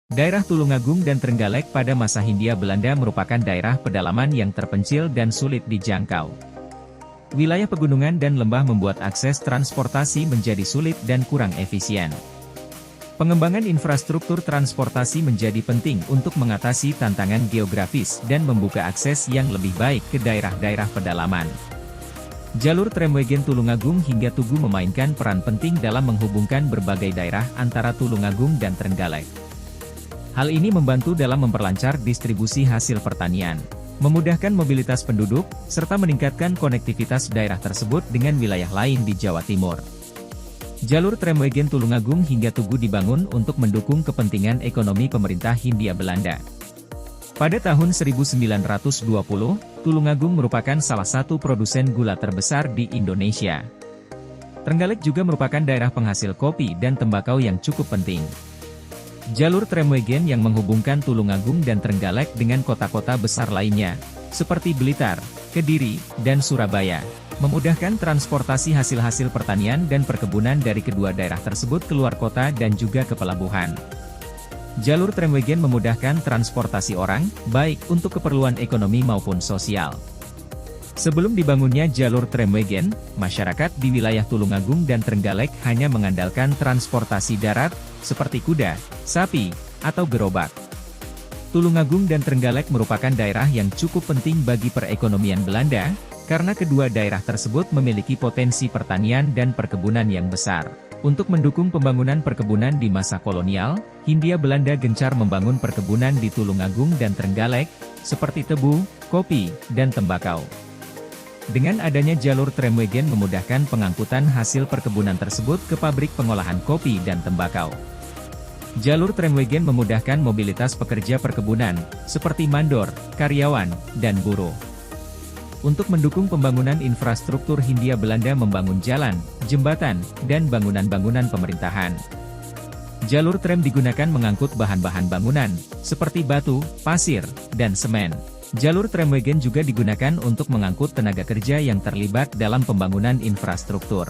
Daerah Tulungagung dan Trenggalek pada masa Hindia Belanda merupakan daerah pedalaman yang terpencil dan sulit dijangkau. Wilayah pegunungan dan lembah membuat akses transportasi menjadi sulit dan kurang efisien. Pengembangan infrastruktur transportasi menjadi penting untuk mengatasi tantangan geografis dan membuka akses yang lebih baik ke daerah-daerah pedalaman. Jalur Tramwagen Tulungagung hingga Tugu memainkan peran penting dalam menghubungkan berbagai daerah antara Tulungagung dan Trenggalek. Hal ini membantu dalam memperlancar distribusi hasil pertanian, memudahkan mobilitas penduduk, serta meningkatkan konektivitas daerah tersebut dengan wilayah lain di Jawa Timur. Jalur Tramwagen Tulungagung hingga Tugu dibangun untuk mendukung kepentingan ekonomi pemerintah Hindia Belanda. Pada tahun 1920, Tulungagung merupakan salah satu produsen gula terbesar di Indonesia. Trenggalek juga merupakan daerah penghasil kopi dan tembakau yang cukup penting. Jalur Tramwagen yang menghubungkan Tulungagung dan Trenggalek dengan kota-kota besar lainnya, seperti Blitar, Kediri, dan Surabaya, memudahkan transportasi hasil-hasil pertanian dan perkebunan dari kedua daerah tersebut keluar kota dan juga ke pelabuhan. Jalur Tramwagen memudahkan transportasi orang, baik untuk keperluan ekonomi maupun sosial. Sebelum dibangunnya jalur Tramwagen, masyarakat di wilayah Tulungagung dan Trenggalek hanya mengandalkan transportasi darat, seperti kuda, sapi, atau gerobak. Tulungagung dan Trenggalek merupakan daerah yang cukup penting bagi perekonomian Belanda, karena kedua daerah tersebut memiliki potensi pertanian dan perkebunan yang besar. Untuk mendukung pembangunan perkebunan di masa kolonial, Hindia Belanda gencar membangun perkebunan di Tulungagung dan Trenggalek, seperti tebu, kopi, dan tembakau. Dengan adanya jalur Tramwagen memudahkan pengangkutan hasil perkebunan tersebut ke pabrik pengolahan kopi dan tembakau. Jalur Tramwagen memudahkan mobilitas pekerja perkebunan, seperti mandor, karyawan, dan buruh. Untuk mendukung pembangunan infrastruktur, Hindia Belanda membangun jalan, jembatan, dan bangunan-bangunan pemerintahan. Jalur tram digunakan mengangkut bahan-bahan bangunan, seperti batu, pasir, dan semen. Jalur Tramwagen juga digunakan untuk mengangkut tenaga kerja yang terlibat dalam pembangunan infrastruktur.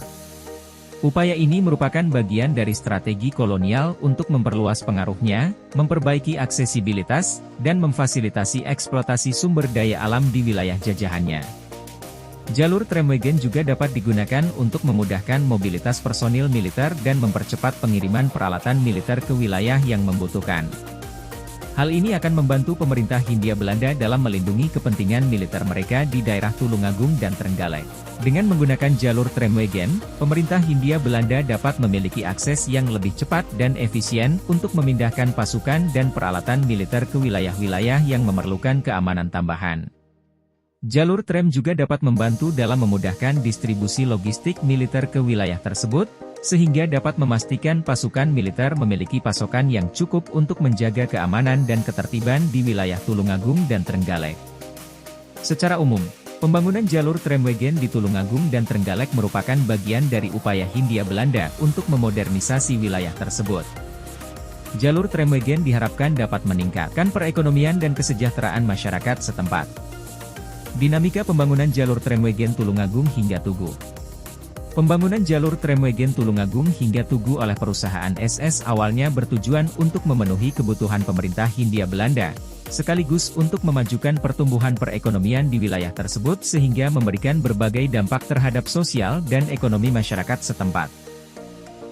Upaya ini merupakan bagian dari strategi kolonial untuk memperluas pengaruhnya, memperbaiki aksesibilitas, dan memfasilitasi eksploitasi sumber daya alam di wilayah jajahannya. Jalur Tramwagen juga dapat digunakan untuk memudahkan mobilitas personil militer dan mempercepat pengiriman peralatan militer ke wilayah yang membutuhkan. Hal ini akan membantu pemerintah Hindia Belanda dalam melindungi kepentingan militer mereka di daerah Tulungagung dan Trenggalek. Dengan menggunakan jalur Tramwagen, pemerintah Hindia Belanda dapat memiliki akses yang lebih cepat dan efisien untuk memindahkan pasukan dan peralatan militer ke wilayah-wilayah yang memerlukan keamanan tambahan. Jalur tram juga dapat membantu dalam memudahkan distribusi logistik militer ke wilayah tersebut, sehingga dapat memastikan pasukan militer memiliki pasokan yang cukup untuk menjaga keamanan dan ketertiban di wilayah Tulungagung dan Trenggalek. Secara umum, pembangunan jalur Tramwagen di Tulungagung dan Trenggalek merupakan bagian dari upaya Hindia Belanda untuk memodernisasi wilayah tersebut. Jalur Tramwagen diharapkan dapat meningkatkan perekonomian dan kesejahteraan masyarakat setempat. Dinamika pembangunan jalur Tramwagen Tulungagung hingga Tugu. Pembangunan jalur Tramwagen Tulungagung hingga Tugu oleh perusahaan SS awalnya bertujuan untuk memenuhi kebutuhan pemerintah Hindia Belanda, sekaligus untuk memajukan pertumbuhan perekonomian di wilayah tersebut sehingga memberikan berbagai dampak terhadap sosial dan ekonomi masyarakat setempat.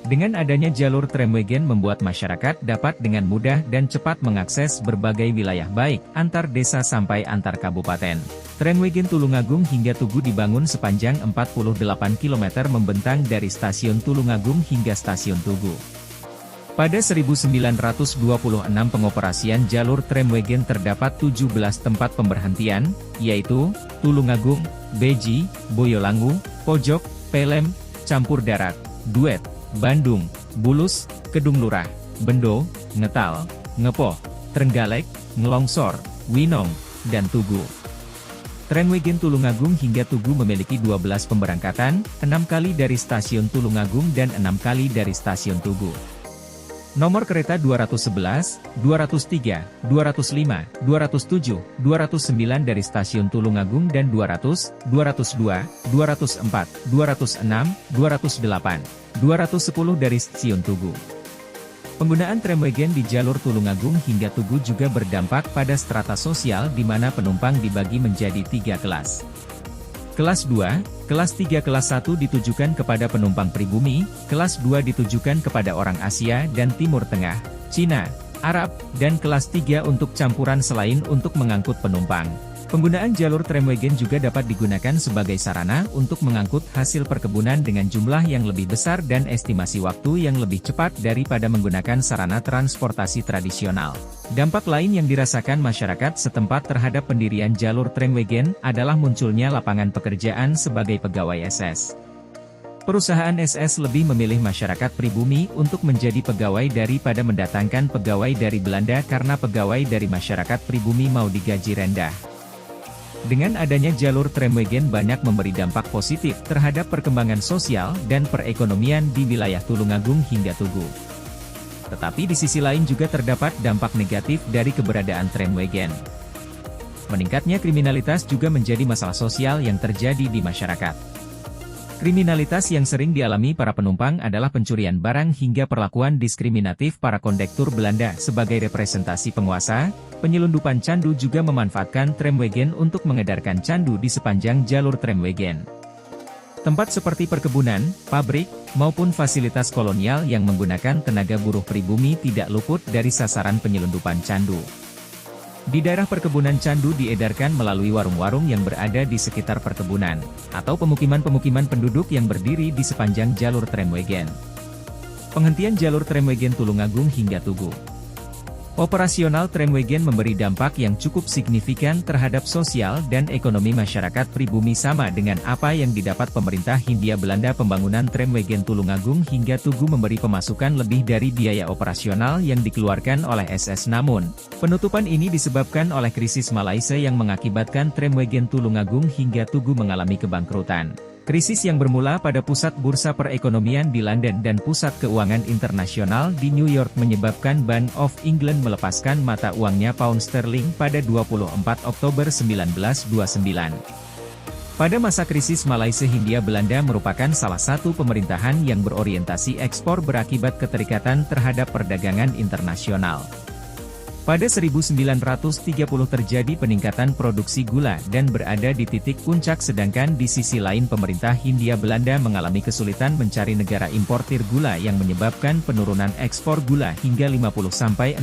Dengan adanya jalur Tramwagen membuat masyarakat dapat dengan mudah dan cepat mengakses berbagai wilayah baik antar desa sampai antar kabupaten. Tramwagen Tulungagung hingga Tugu dibangun sepanjang 48 km membentang dari stasiun Tulungagung hingga stasiun Tugu. Pada 1926 pengoperasian jalur Tramwagen terdapat 17 tempat pemberhentian, yaitu Tulungagung, Beji, Boyolangu, Pojok, Pelem, Campur Darat, Duet, Bandung, Bulus, Kedung Lurah, Bendo, Ngetal, Ngepoh, Trenggalek, Ngelongsor, Winong, dan Tugu. Tramwagen Tulungagung hingga Tugu memiliki 12 pemberangkatan, 6 kali dari stasiun Tulungagung dan 6 kali dari stasiun Tugu. Nomor kereta 211, 203, 205, 207, 209 dari stasiun Tulungagung dan 200, 202, 204, 206, 208, 210 dari stasiun Tugu. Penggunaan tramwagen di jalur Tulungagung hingga Tugu juga berdampak pada strata sosial di mana penumpang dibagi menjadi 3 kelas. Kelas 2, kelas 3 kelas 1 ditujukan kepada penumpang pribumi, kelas 2 ditujukan kepada orang Asia dan Timur Tengah, Cina, Arab, dan kelas 3 untuk campuran selain untuk mengangkut penumpang. Penggunaan jalur tramwagen juga dapat digunakan sebagai sarana untuk mengangkut hasil perkebunan dengan jumlah yang lebih besar dan estimasi waktu yang lebih cepat daripada menggunakan sarana transportasi tradisional. Dampak lain yang dirasakan masyarakat setempat terhadap pendirian jalur tramwagen adalah munculnya lapangan pekerjaan sebagai pegawai SS. Perusahaan SS lebih memilih masyarakat pribumi untuk menjadi pegawai daripada mendatangkan pegawai dari Belanda karena pegawai dari masyarakat pribumi mau digaji rendah. Dengan adanya jalur tramwagen banyak memberi dampak positif terhadap perkembangan sosial dan perekonomian di wilayah Tulungagung hingga Tugu. Tetapi di sisi lain juga terdapat dampak negatif dari keberadaan tramwagen. Meningkatnya kriminalitas juga menjadi masalah sosial yang terjadi di masyarakat. Kriminalitas yang sering dialami para penumpang adalah pencurian barang hingga perlakuan diskriminatif para kondektur Belanda sebagai representasi penguasa. Penyelundupan candu juga memanfaatkan tramwagen untuk mengedarkan candu di sepanjang jalur tramwagen. Tempat seperti perkebunan, pabrik, maupun fasilitas kolonial yang menggunakan tenaga buruh pribumi tidak luput dari sasaran penyelundupan candu. Di daerah perkebunan candu diedarkan melalui warung-warung yang berada di sekitar perkebunan, atau pemukiman-pemukiman penduduk yang berdiri di sepanjang jalur tramwagen. Penghentian jalur tramwagen Tulungagung hingga Tugu. Operasional tramwagen memberi dampak yang cukup signifikan terhadap sosial dan ekonomi masyarakat pribumi sama dengan apa yang didapat pemerintah Hindia Belanda. Pembangunan tramwagen Tulungagung hingga Tugu memberi pemasukan lebih dari biaya operasional yang dikeluarkan oleh SS. Namun, penutupan ini disebabkan oleh krisis Malaysia yang mengakibatkan tramwagen Tulungagung hingga Tugu mengalami kebangkrutan. Krisis yang bermula pada pusat bursa perekonomian di London dan pusat keuangan internasional di New York menyebabkan Bank of England melepaskan mata uangnya pound sterling pada 24 Oktober 1929. Pada masa krisis Malaysia Hindia Belanda merupakan salah satu pemerintahan yang berorientasi ekspor berakibat keterikatan terhadap perdagangan internasional. Pada 1930 terjadi peningkatan produksi gula dan berada di titik puncak sedangkan di sisi lain pemerintah Hindia Belanda mengalami kesulitan mencari negara importir gula yang menyebabkan penurunan ekspor gula hingga 50-60%.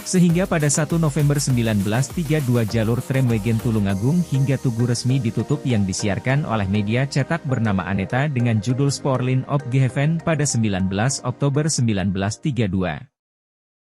Sehingga pada 1 November 1932 jalur tramwagen Tulungagung hingga Tugu resmi ditutup yang disiarkan oleh media cetak bernama Aneta dengan judul Sporlin op Geheven pada 19 Oktober 1932.